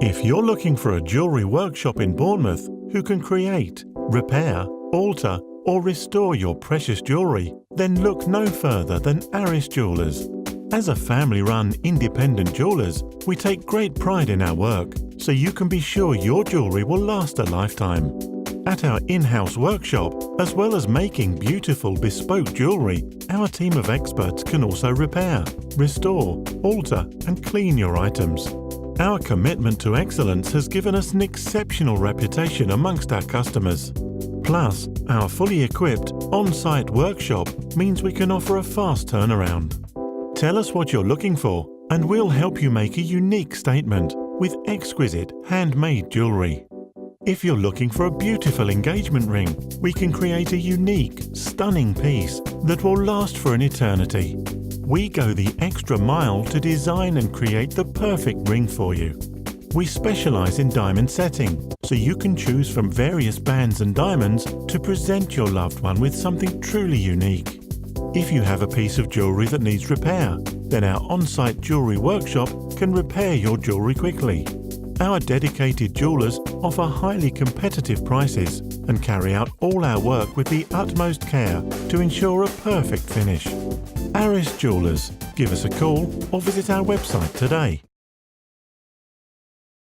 If you're looking for a jewellery workshop in Bournemouth who can create, repair, alter or restore your precious jewellery, then look no further than Aris Jewellers. As a family-run independent jewellers, we take great pride in our work, so you can be sure your jewellery will last a lifetime. At our in-house workshop, as well as making beautiful bespoke jewellery, our team of experts can also repair, restore, alter and clean your items. Our commitment to excellence has given us an exceptional reputation amongst our customers. Plus, our fully equipped, on-site workshop means we can offer a fast turnaround. Tell us what you're looking for and we'll help you make a unique statement with exquisite handmade jewellery. If you're looking for a beautiful engagement ring, we can create a unique, stunning piece that will last for an eternity. We go the extra mile to design and create the perfect ring for you. We specialise in diamond setting, so you can choose from various bands and diamonds to present your loved one with something truly unique. If you have a piece of jewellery that needs repair, then our on-site jewellery workshop can repair your jewellery quickly. Our dedicated jewellers offer highly competitive prices and carry out all our work with the utmost care to ensure a perfect finish. Aris Jewellers. Give us a call or visit our website today.